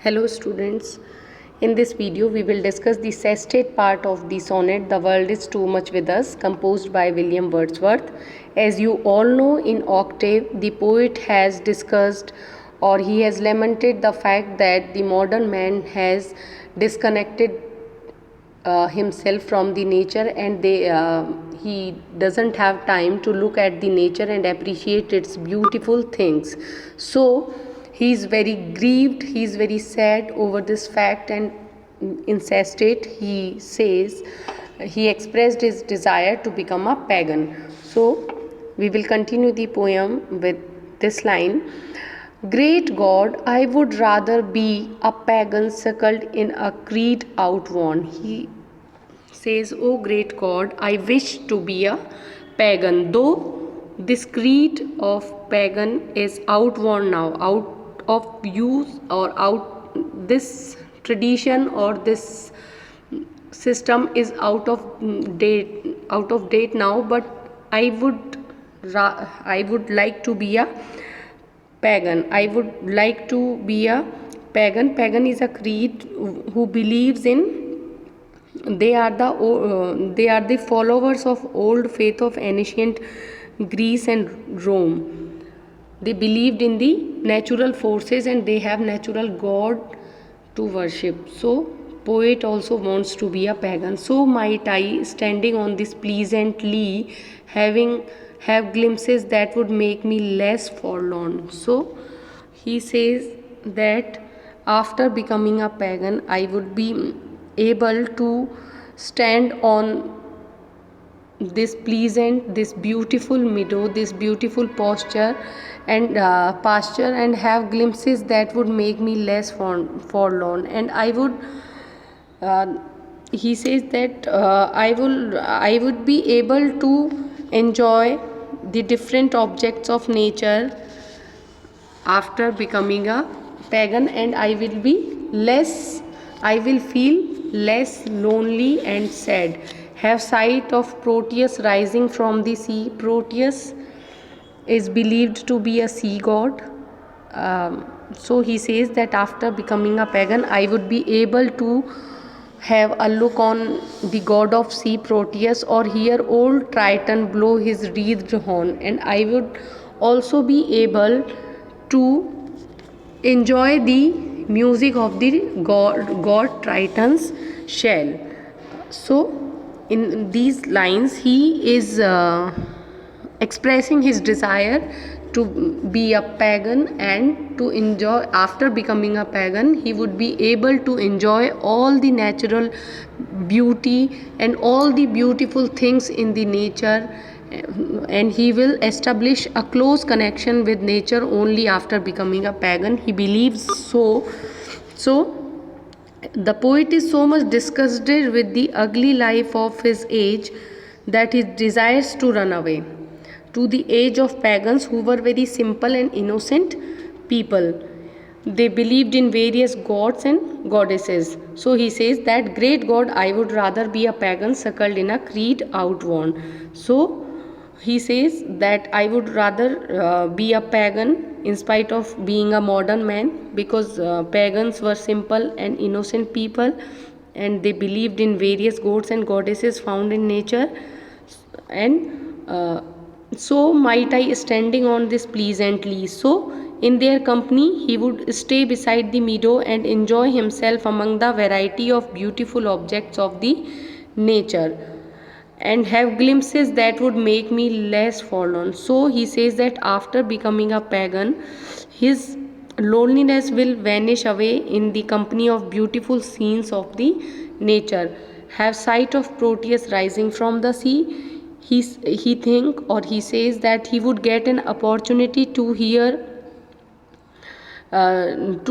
Hello students, in this video we will discuss the sestet part of the sonnet The World is Too Much With Us, composed by William Wordsworth. As you all know, in octave the poet has discussed or he has lamented the fact that the modern man has disconnected himself from the nature, and he doesn't have time to look at the nature and appreciate its beautiful things. So he is very grieved, he is very sad over this fact, and in sestet he says he expressed his desire to become a pagan. So we will continue the poem with this line: Great God, I would rather be a pagan suckled in a creed outworn. He says, "O great God, I wish to be a pagan, though this creed of pagan is outworn now, out of use, or this tradition or this system is out of date now, but I would like to be a pagan. I would like to be a pagan. Pagan is a creed who believes in, they are the followers of old faith of ancient Greece and Rome. They believed in the natural forces and they have natural god to worship. So poet also wants to be a pagan. So might I, standing on this pleasantly, have glimpses that would make me less forlorn. So he says that after becoming a pagan, I would be able to stand on this pleasant, this beautiful meadow, this beautiful pasture, and have glimpses that would make me less forlorn. And I would, he says that I would be able to enjoy the different objects of nature after becoming a pagan, and I will feel less lonely and sad. Have sight of Proteus rising from the sea. Proteus is believed to be a sea god. So he says that after becoming a pagan, I would be able to have a look on the god of sea Proteus, or hear old Triton blow his wreathed horn, and I would also be able to enjoy the music of the god Triton's shell. So in these lines he is expressing his desire to be a pagan, and to enjoy, after becoming a pagan, he would be able to enjoy all the natural beauty and all the beautiful things in the nature, and he will establish a close connection with nature only after becoming a pagan. He believes so the poet is so much disgusted with the ugly life of his age that he desires to run away to the age of pagans, who were very simple and innocent people. They believed in various gods and goddesses. So he says that, great God, I would rather be a pagan suckled in a creed outworn. So he says that I would rather be a pagan in spite of being a modern man, because pagans were simple and innocent people, and they believed in various gods and goddesses found in nature. And so might I, standing on this pleasantly. So in their company he would stay beside the meadow and enjoy himself among the variety of beautiful objects of the nature, and have glimpses that would make me less forlorn. So he says that after becoming a pagan, his loneliness will vanish away in the company of beautiful scenes of the nature. Have sight of Proteus rising from the sea. He says that he would get an opportunity to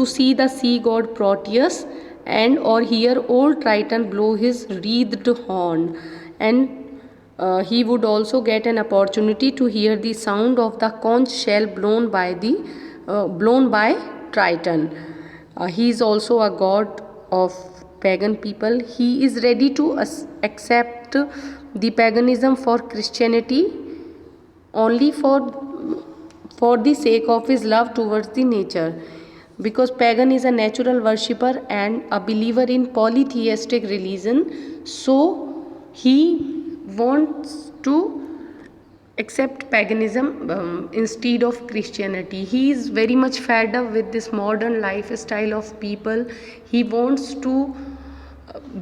see the sea god Proteus, and or hear old Triton blow his wreathed horn, and he would also get an opportunity to hear the sound of the conch shell blown by Triton. He is also a god of pagan people. He is ready to accept the paganism for Christianity only for the sake of his love towards the nature. because pagan is a natural worshipper and a believer in polytheistic religion, so he wants to accept paganism instead of Christianity. He is very much fed up with this modern lifestyle of people. He wants to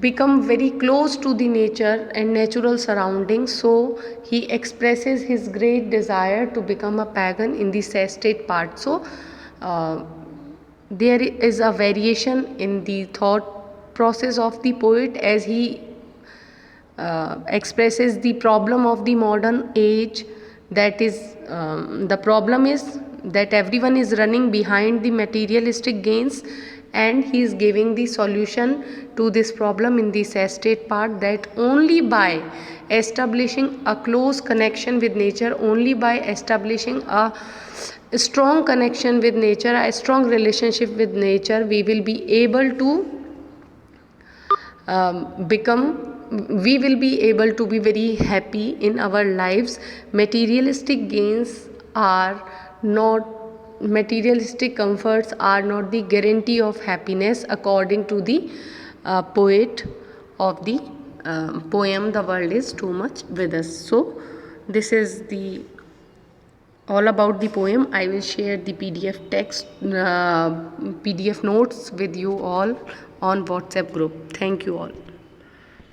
become very close to the nature and natural surroundings, so he expresses his great desire to become a pagan in the sestate part. So uh, there is a variation in the thought process of the poet as he expresses the problem of the modern age. That is, the problem is that everyone is running behind the materialistic gains, and he is giving the solution to this problem in the sestate part, that only by establishing a close connection with nature, only by establishing a strong connection with nature, a strong relationship with nature, we will be able to become, we will be able to be very happy in our lives. Materialistic gains are not, materialistic comforts are not the guarantee of happiness, according to the poet of the poem The World Is Too Much With Us. So this is the all about the poem. I will share the PDF text, PDF notes with you all on WhatsApp group. Thank you all.